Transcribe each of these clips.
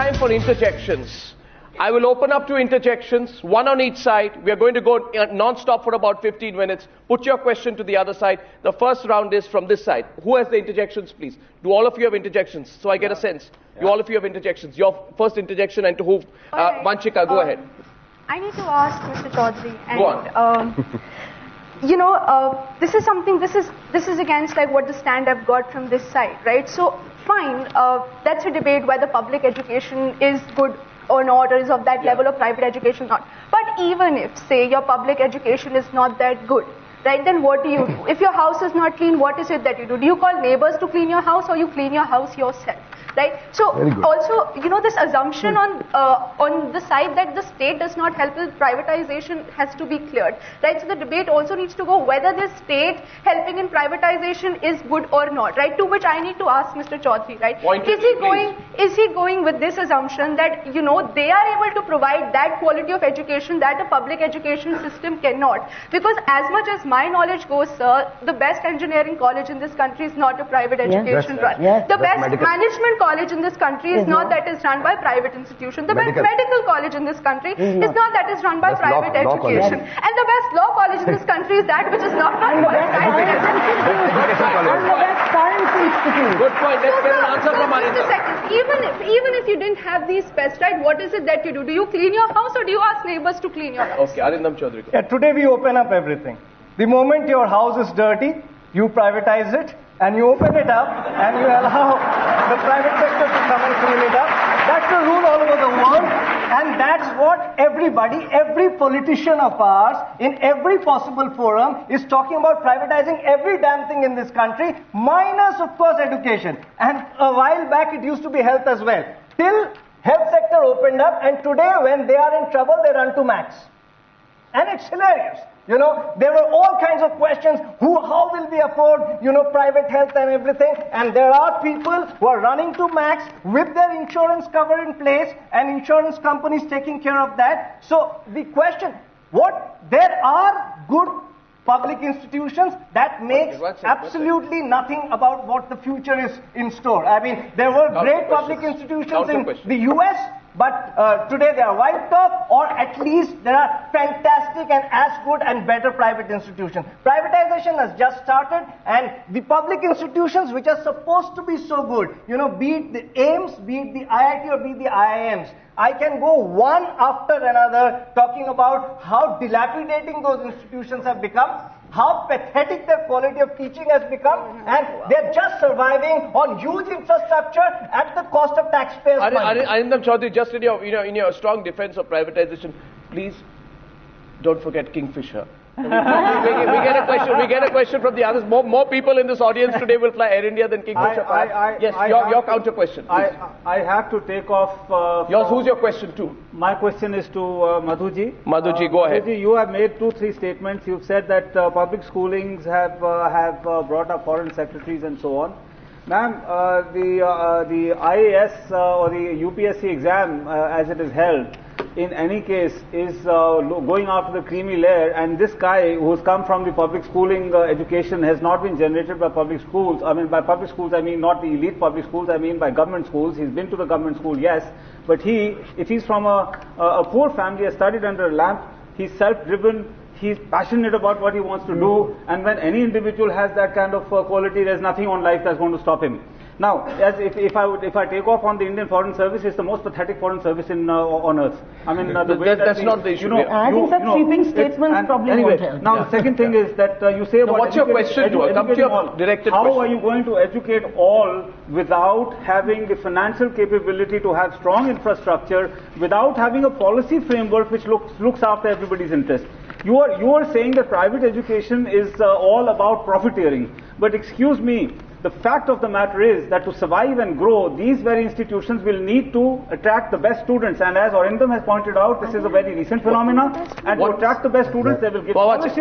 time for interjections. I will open up to interjections, one on each side. We are going to go non-stop for about 15 minutes. Put your question to the other side. The first round is from this side. Who has the interjections, please? Do all of you have interjections? So I get a sense. Do all of you have interjections? Your first interjection, and to who? Vanchika, go ahead. I need to ask Mr. Chaudhary. And, go on. You know, this is something, this is against like what the stand I've got from this side, right? So fine, that's a debate whether public education is good or not, or is of that level of private education not. But even if, say, your public education is not that good, right, then what do you do? If your house is not clean, what is it that you do? Do you call neighbors to clean your house, or you clean your house yourself? Right. So also, you know, this assumption on the side that the state does not help with privatization has to be cleared. Right. So the debate also needs to go whether the state helping in privatization is good or not. Right. To which I need to ask Mr. Chaudhary. Right. Is he going with this assumption that, you know, they are able to provide that quality of education that a public education system cannot? Because as much as my knowledge goes, sir, the best engineering college in this country is not a private education run. The best management college in this country is not that is run by private institution. The best medical college in this country is not that is run by private education. And the best law college in this country is that which is not run by private education. Good point. Let's get an answer from Arindam. Even if you didn't have these specs, right, what is it that you do? Do you clean your house, or do you ask neighbors to clean your house? Okay, Arindam Chaudhary. Yeah, today we open up everything. The moment your house is dirty, you privatize it, and you open it up, and you allow the private sector to come and clean it up. That's the rule all over the world, and that's what everybody, every politician of ours, in every possible forum, is talking about privatizing every damn thing in this country, minus, of course, education. And a while back, it used to be health as well. Till health sector opened up, and today, when they are in trouble, they run to Max. And it's hilarious. You know, there were all kinds of questions. How will we afford, you know, private health and everything? And there are people who are running to Max with their insurance cover in place, and insurance companies taking care of that. So the question, there are good public institutions that makes absolutely nothing about what the future is in store. I mean, there were great public institutions in the US, but today they are wiped off, or at least there are fantastic and as good and better private institutions. Privatization has just started, and the public institutions which are supposed to be so good, you know, be it the AIIMS, be it the IIT, or be it the IIMs, I can go one after another talking about how dilapidating those institutions have become, how pathetic their quality of teaching has become, and they're just surviving on huge infrastructure at the cost of taxpayers' money. Arindam Chaudhary, just in your strong defense of privatization, please don't forget Kingfisher. we get a question from the others. More people in this audience today will fly Air India than Kingfisher. Your counter question. I have to take off. Who's your question to? My question is to Madhuji. Madhuji, go ahead. Madhuji, you have made 2-3 statements. You've said that public schoolings have brought up foreign secretaries and so on. Ma'am, the IAS or the UPSC exam, as it is held, in any case, is going after the creamy layer, and this guy who's come from the public schooling education has not been generated by public schools. I mean, by public schools, I mean not the elite public schools, I mean by government schools. He's been to the government school, yes, but if he's from a poor family, has studied under a lamp, he's self-driven, he's passionate about what he wants to do, and when any individual has that kind of quality, there's nothing on life that's going to stop him. Now, as if I take off on the Indian Foreign Service, it's the most pathetic foreign service on earth. I mean, the way that's not the issue. I think that sweeping statements probably won't help. Now, the second thing is that you say about what's your question to her? Come to your directed question. How are you going to educate all without having the financial capability to have strong infrastructure, without having a policy framework which looks after everybody's interest? You are saying that private education is all about profiteering, but excuse me, the fact of the matter is that to survive and grow, these very institutions will need to attract the best students. And as Arindam has pointed out, this is a very recent phenomenon. And to attract the best students, they will give scholarships.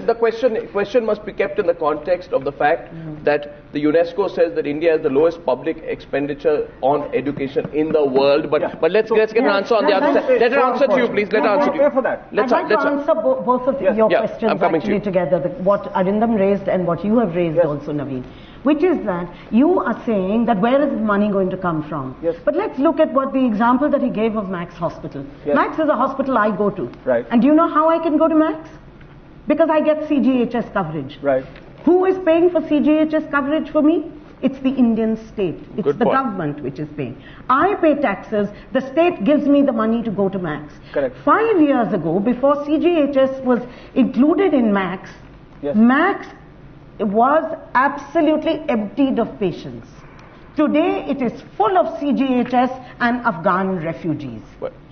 The question must be kept in the context of the fact that the UNESCO says that India has the lowest public expenditure on education in the world. But let's get an answer on the other side. Let her answer to you, please. Let her answer to you. I'd like to answer both of your questions actually together, what Arindam raised and what you have raised also, Naveen. which is that you are saying that where is the money going to come from? Yes. But let's look at what the example that he gave of Max Hospital. Yes. Max is a hospital I go to. Right. And do you know how I can go to Max? Because I get CGHS coverage. Right. Who is paying for CGHS coverage for me? It's the Indian state. It's Good the point. government which is paying. I pay taxes. The state gives me the money to go to Max. Correct. 5 years ago, before CGHS was included in Max, Yes. Max was absolutely emptied of patients. Today, it is full of CGHS and Afghan refugees.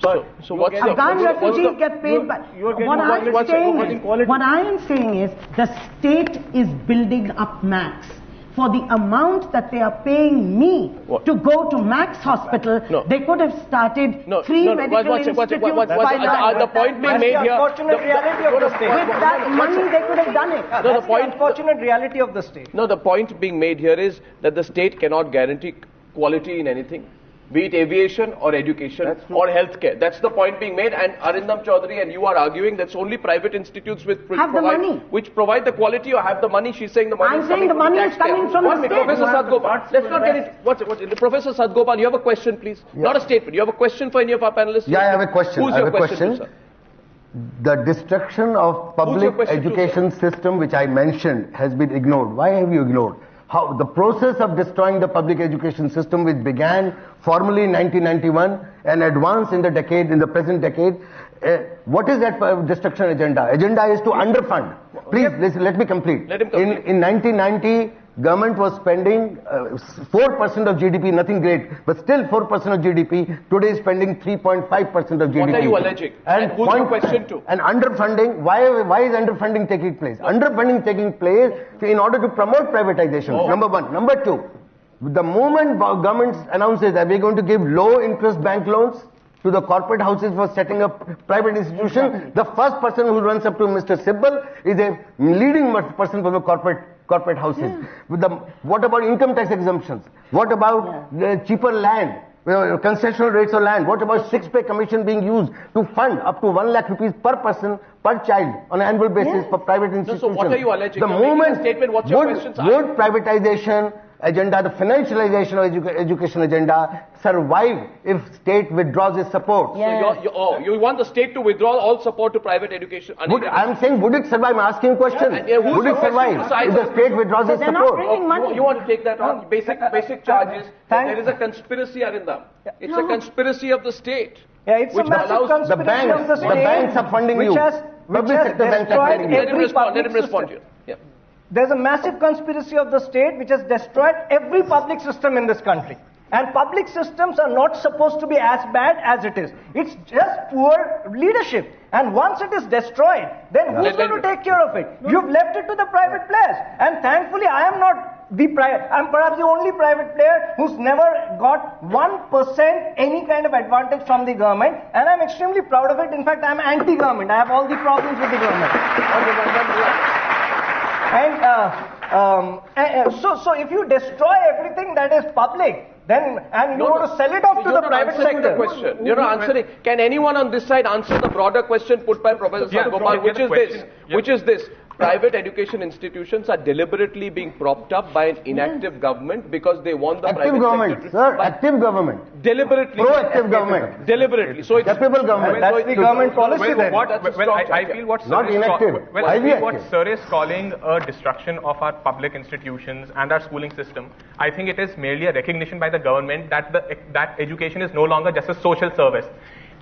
So what's the... Afghan what's the- refugees get paid, but you're getting what I am what's- saying what's is, quality? what I am saying is, the state is building up Max. For the amount that they are paying me What? to go to Max Hospital, No. they could have started three medical institutes by now. The point being That's made the here... unfortunate reality of the state. With that money, they could have done it. the That's the point- unfortunate reality of the state. No, the point being made here is that the state cannot guarantee quality in anything, be it aviation or education or healthcare. That's the point being made. And Arindam Chaudhary and you are arguing that's only private institutes which Have the money. which provide the quality or have the money. She's saying the money I'm is saying coming the from money is taxpayer. coming from One the minute, state. Professor You have Sadgopal, let's not get it. What's Professor Sadgopal, you have a question, please? Not a statement. You have a question for any of our panelists? Yeah, I have a question. Who's I your have a question. to, sir? The destruction of public question to, education system which I mentioned has been ignored. Why have you ignored? How the process of destroying the public education system, which began formally in 1991 and advanced in the decade, in the present decade, what is that destruction agenda? Agenda is to underfund. Please, let me complete. Let him complete. In 1990, government was spending 4% of GDP, nothing great, but still 4% of GDP. Today is spending 3.5% of GDP. What are you alleging? And who's your question to? And underfunding, why is underfunding taking place? Underfunding taking place in order to promote privatization, number one. Number two, the moment government announces that we're going to give low interest bank loans to the corporate houses for setting up private institutions, the first person who runs up to Mr. Sibbal is a leading person for the corporate houses. What about income tax exemptions? What about cheaper land? Concessional rates of land. What about 6-pay commission being used to fund up to 1 lakh rupees per person per child on an annual basis for private institutions? So what are you alleging? The You're making a moment statement. What's your questions? would privatization agenda, the financialization of education agenda, survive if state withdraws its support? So you want the state to withdraw all support to private education? I'm saying, would it survive? I'm asking a question. Who's Would your it survive question? if the state withdraws its they're not support? bringing money. You want to take that on? Basic charges. There is a conspiracy, Arindam. It's a conspiracy of the state. Yeah, it's Which a massive allows the conspiracy banks- of the the state, banks are funding which you. has Public sector banks are destroyed funding you. Let him every respond. Let public him respond to system. you. Yeah. There's a massive conspiracy of the state which has destroyed every public system in this country. And public systems are not supposed to be as bad as it is. It's just poor leadership. And once it is destroyed, then who's going to take care of it? You've left it to the private players. And thankfully, I am not I'm perhaps the only private player who's never got 1% any kind of advantage from the government. And I'm extremely proud of it. In fact, I'm anti-government. I have all the problems with the government. So if you destroy everything that is public, then you want to sell it off to the private sector. The question. You're not answering. Can anyone on this side answer the broader question put by Professor Sadgopal, which is this? Private education institutions are deliberately being propped up by an inactive government because they want the Active private government, sector sir. Active government. Deliberately. Proactive government. Deliberately. So it's Capable government. That's the government policy then. I feel what Not inactive. Sir is calling a destruction of our public institutions and our schooling system. I think it is merely a recognition by the government that that education is no longer just a social service.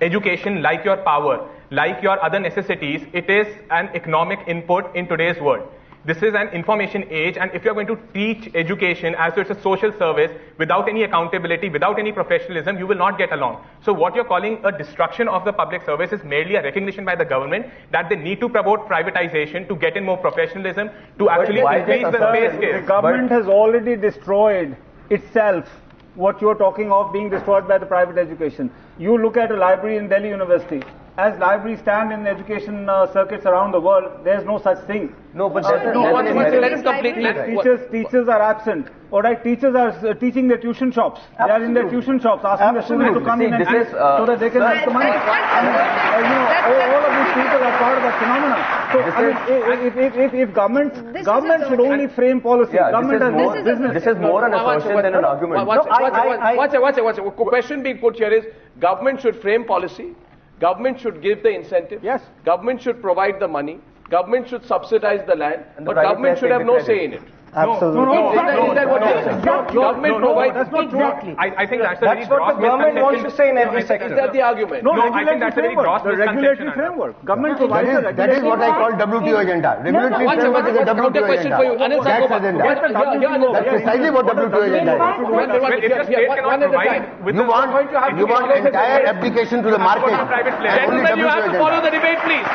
Education, like your power, like your other necessities, it is an economic input in today's world. This is an information age, and if you're going to teach education as though it's a social service without any accountability, without any professionalism, you will not get along. So what you're calling a destruction of the public service is merely a recognition by the government that they need to promote privatization to get in more professionalism, to actually increase the pay scale. The government has already destroyed itself. What you're talking of being destroyed by the private education. You look at a library in Delhi University. as libraries stand in education circuits around the world, there's no such thing. No, but let him complete. Teachers are absent. All right, teachers are teaching their tuition shops. They are in their tuition shops asking the students to come in and teach so that they can make the money. All of these people are part of that phenomenon. So, if government should only frame policy. Government has no business. This is more an assertion than an argument. Watch it. Question being put here is, government should frame policy. Government should give the incentive. Yes. Government should provide the money. Government should subsidize the land. But government should have no say in it. Absolutely. Is that what you're saying? Government provides. That's not Exactly. I think that's a very That's what gross the government wants to misconception. say in every sector. Is that the argument? No, I think that's a very gross The regulatory misconception. framework. Government provides the That is what I call WTO agenda. Regulatory framework is a WTO question for you. agenda. Anil That's Sagopa. agenda. That's That's precisely what WTO agenda is. Well, if the state cannot provide with You want entire application to the market. And only Gentlemen, you have to WTO follow agenda. the debate, please.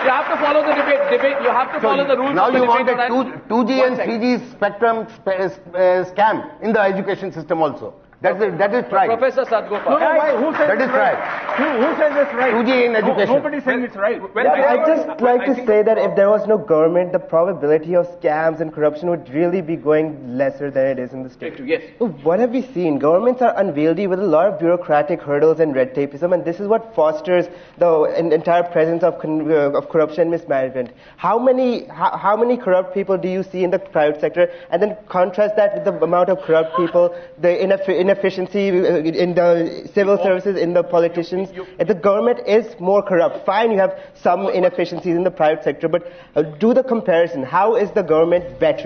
You have to follow the debate. You have to follow the rules Now of the you want debate. a 2G and 3G spectrum scam in the education system also. That is right. Professor Sadgopal. No, why? Who says That is it's right. Who says it's right? 2G in education. Nobody's saying it's right. I'd just like to say that if there was no government, the probability of scams and corruption would really be going lesser than it is in the state. Yes. What have we seen? Governments are unwieldy with a lot of bureaucratic hurdles and red tapeism, and this is what fosters the entire presence of corruption and mismanagement. How many corrupt people do you see in the private sector? And then contrast that with the amount of corrupt people, the inefficiency in the civil services, in the politicians. If the government is more corrupt, fine, you have some inefficiencies in the private sector, but do the comparison. How is the government better?